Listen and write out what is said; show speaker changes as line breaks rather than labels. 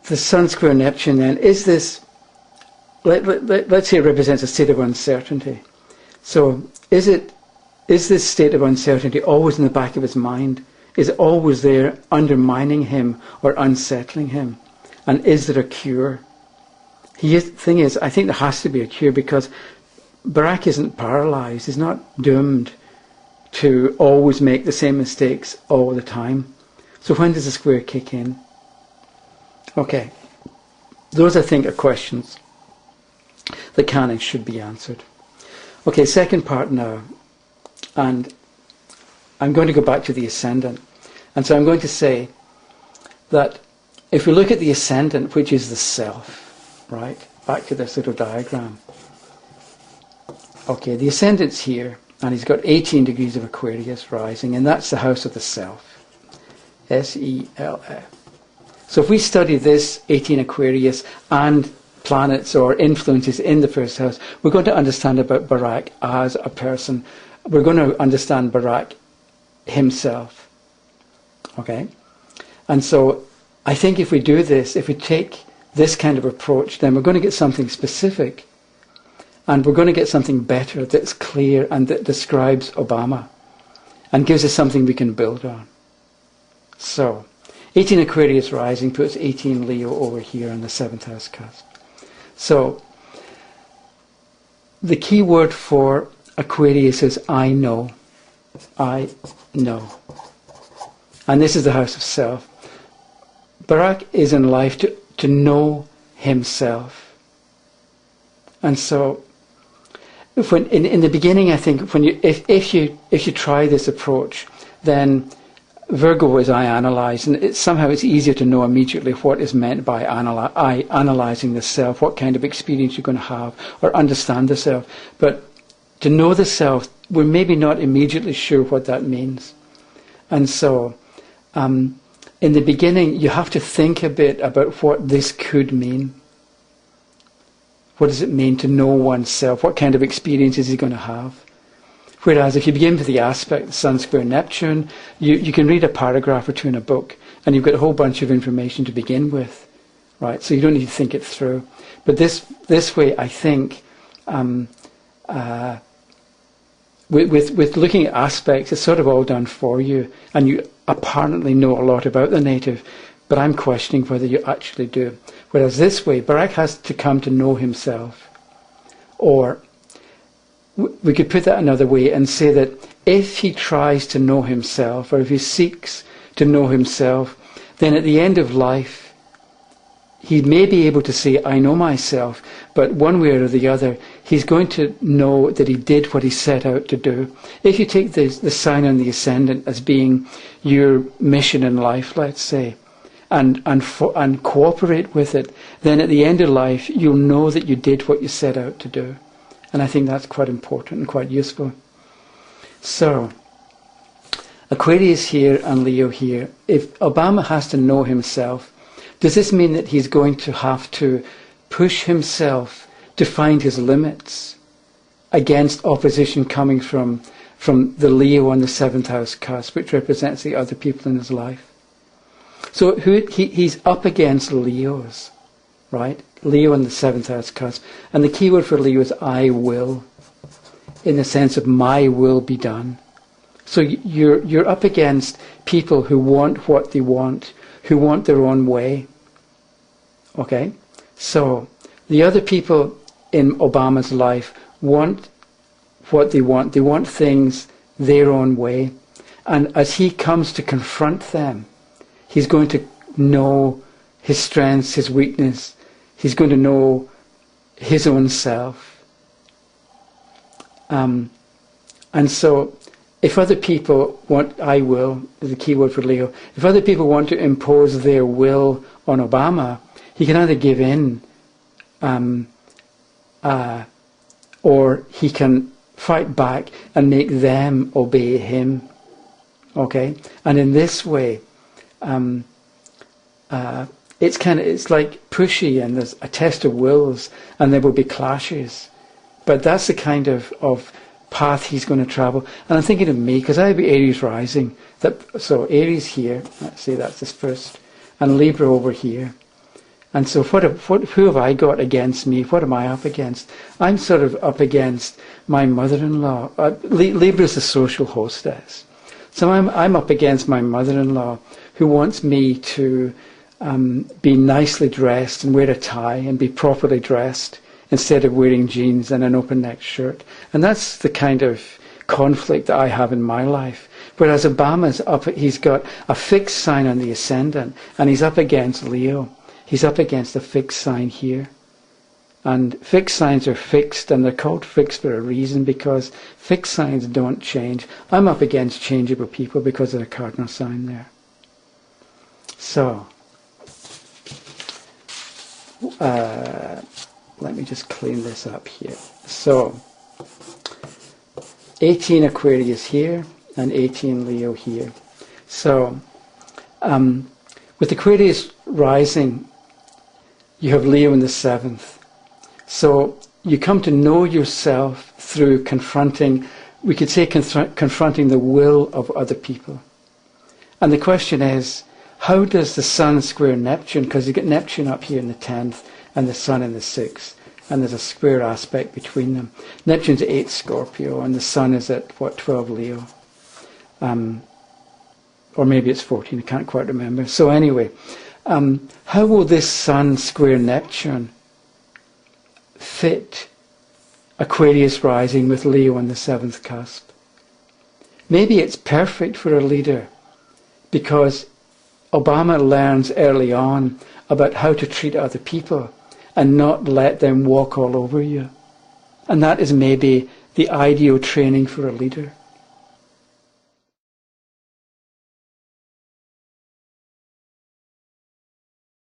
the Sun square Neptune then, is this, let's say it represents a state of uncertainty. So is this state of uncertainty always in the back of his mind? Is it always there undermining him or unsettling him? And is there a cure? The thing is, I think there has to be a cure, because Barak isn't paralyzed. He's not doomed to always make the same mistakes all the time. So when does the square kick in? Okay. Those, I think, are questions that can and should be answered. Okay, second part now. And I'm going to go back to the ascendant. And so I'm going to say that if we look at the ascendant, which is the self, right? Back to this little diagram. Okay, the ascendant's here, and he's got 18 degrees of Aquarius rising, and that's the house of the self. S-E-L-F. So if we study this 18 Aquarius and planets or influences in the first house, we're going to understand about Barak as a person. We're going to understand Barak himself. Okay? And so I think if we do this, if we take this kind of approach, then we're going to get something specific. And we're going to get something better that's clear and that describes Obama and gives us something we can build on. So, 18 Aquarius rising puts 18 Leo over here on the 7th house cusp. So, the key word for Aquarius is I know. I know. And this is the house of self. Barak is in life to know himself. And so, when in the beginning, I think if you try this approach, then Virgo is I analyze, and somehow it's easier to know immediately what is meant by analyzing the self, what kind of experience you're going to have, or understand the self. But to know the self, we're maybe not immediately sure what that means. And so, in the beginning, you have to think a bit about what this could mean. What does it mean to know oneself? What kind of experience is he going to have? Whereas if you begin with the aspect, Sun square Neptune, you can read a paragraph or two in a book, and you've got a whole bunch of information to begin with, right? So you don't need to think it through. But this way, I think, with looking at aspects, it's sort of all done for you, and you apparently know a lot about the native, but I'm questioning whether you actually do. Whereas this way, Barak has to come to know himself. Or we could put that another way and say that if he tries to know himself, or if he seeks to know himself, then at the end of life, he may be able to say, I know myself, but one way or the other, he's going to know that he did what he set out to do. If you take the sign on the ascendant as being your mission in life, let's say, and cooperate with it, then at the end of life, you'll know that you did what you set out to do. And I think that's quite important and quite useful. So, Aquarius here and Leo here. If Obama has to know himself, does this mean that he's going to have to push himself to find his limits against opposition coming from the Leo on the 7th house cusp, which represents the other people in his life? So he's up against Leos, right? Leo on the 7th house cusp. And the key word for Leo is I will, in the sense of my will be done. So you're up against people who want what they want, who want their own way. Okay? So the other people in Obama's life want what they want. They want things their own way. And as he comes to confront them, he's going to know his strengths, his weakness. He's going to know his own self. And so, if other people want, I will, is the key word for Leo, if other people want to impose their will on Obama, he can either give in, or he can fight back and make them obey him. Okay? And in this way, it's like pushy, and there's a test of wills, and there will be clashes. But that's the kind of path he's going to travel. And I'm thinking of me, because I have Aries rising. So Aries here, let's say that's this first, and Libra over here. And so who have I got against me? What am I up against? I'm sort of up against my mother-in-law. Libra's the social hostess. So I'm up against my mother-in-law who wants me to be nicely dressed and wear a tie and be properly dressed instead of wearing jeans and an open-necked shirt. And that's the kind of conflict that I have in my life. Whereas Obama's up, he's got a fixed sign on the ascendant, and he's up against Leo. He's up against a fixed sign here. And fixed signs are fixed, and they're called fixed for a reason, because fixed signs don't change. I'm up against changeable people because of the cardinal sign there. So, let me just clean this up here. So, 18 Aquarius here, and 18 Leo here. So, with Aquarius rising, you have Leo in the 7th. So you come to know yourself through confronting, we could say confronting the will of other people. And the question is, how does the Sun square Neptune? Because you get Neptune up here in the 10th and the Sun in the 6th. And there's a square aspect between them. Neptune's at 8 Scorpio and the Sun is at, 12 Leo. Or maybe it's 14, I can't quite remember. So anyway, how will this Sun square Neptune fit Aquarius rising with Leo on the 7th cusp? Maybe it's perfect for a leader because Obama learns early on about how to treat other people and not let them walk all over you. And that is maybe the ideal training for a leader.